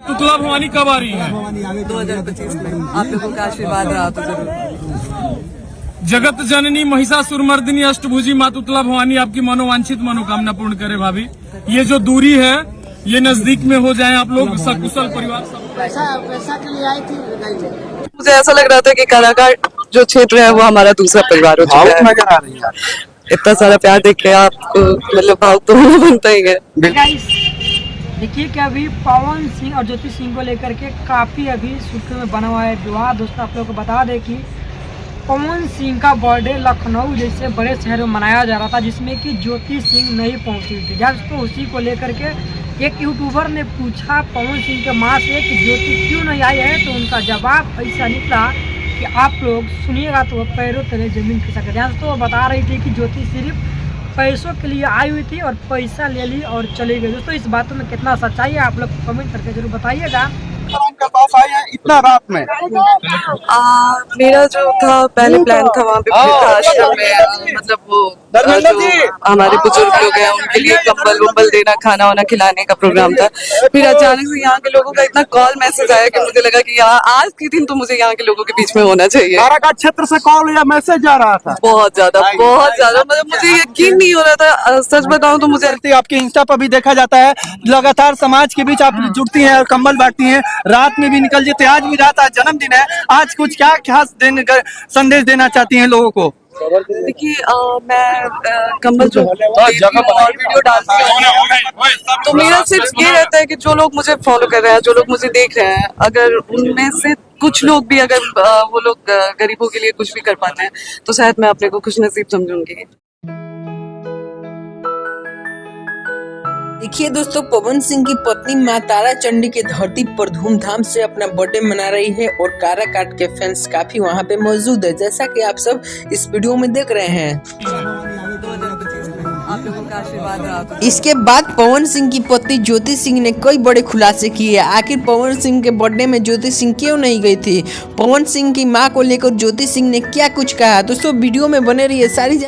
तुतला भवानी कब आ रही है? 2025 में आप लोगों का आशीर्वाद रहा तो जरूर। जगत जननी महिषासुरमर्दिनी अष्टभुजी माँ तुतला भवानी आपकी मनोवांछित मनोकामना पूर्ण करे भाभी। ये जो दूरी है ये नजदीक में हो जाए, आप लोग सकुशल परिवार सब। पैसा के लिए आई थी। मुझे ऐसा लग रहा था कि कलाकार जो क्षेत्र है वो हमारा दूसरा परिवार हो चुका है। नजर आ रही है इतना सारा प्यार देख के आपको मतलब भाव तो होना बनता ही है। देखिए कि अभी पवन सिंह और ज्योति सिंह को लेकर के काफ़ी अभी सुर्खियों में बना हुआ है विवाद। दोस्तों आप लोगों को बता दें कि पवन सिंह का बर्थडे लखनऊ जैसे बड़े शहर में मनाया जा रहा था, जिसमें कि ज्योति सिंह नहीं पहुंची थी। जब तो उसी को लेकर के एक यूट्यूबर ने पूछा पवन सिंह के माँ से कि ज्योति क्यों नहीं आई है, तो उनका जवाब ऐसा निकला कि आप लोग सुनिएगा तो पैरों तले जमीन खिसक गई। तो वो बता रही थी कि ज्योति सिर्फ पैसों के लिए आई हुई थी और पैसा ले ली और चली गई। दोस्तों इस बातों में कितना सच्चाई है आप लोग कमेंट करके जरूर बताइएगा। उनके पास आए हैं इतना रात में। मेरा जो था पहले प्लान था वहाँ पे वृद्धाश्रम में, मतलब वो जो हमारे बुजुर्ग लोग हैं उनके लिए कंबल वम्बल देना, खाना वाना खिलाने का प्रोग्राम था। फिर अचानक से यहाँ के लोगों का इतना कॉल मैसेज आया कि मुझे लगा कि यहाँ आज के दिन तो मुझे यहाँ के लोगों के बीच में होना चाहिए। काराकाट क्षेत्र से कॉल या मैसेज जा रहा था। बहुत ज्यादा मतलब मुझे यकीन नहीं हो रहा था। सच बताऊं तो मुझे आपके इंस्टा पर भी देखा जाता है, लगातार समाज के बीच आप जुड़ती हैं और कंबल बांटती हैं, रात में भी निकल जाते हैं। आज भी रात, आज जन्मदिन है, आज कुछ क्या खास संदेश देना चाहती हैं लोगों को? देखिए मैं कंबल जो वीडियो डालती हूँ तो मेरा सिर्फ ये रहता है कि जो लोग मुझे फॉलो कर रहे हैं, जो लोग मुझे देख रहे हैं, अगर उनमें से कुछ लोग भी अगर वो लोग गरीबों के लिए कुछ भी कर पाते हैं तो शायद मैं अपने को खुश नसीब समझूंगी। देखिए दोस्तों, पवन सिंह की पत्नी मां तारा चंडी के धरती पर धूमधाम से अपना बर्थडे मना रही है और काराकाट के फैंस काफी वहां पे मौजूद है, जैसा कि आप सब इस वीडियो में देख रहे हैं। आप लोगों का आशीर्वाद रहा तो। इसके बाद पवन सिंह की पत्नी ज्योति सिंह ने कई बड़े खुलासे किए। आखिर पवन सिंह के बर्थडे में ज्योति सिंह क्यों नहीं गई थी, पवन सिंह की मां को लेकर ज्योति सिंह ने क्या कुछ कहा। दोस्तों वीडियो में बने रहिए, सारी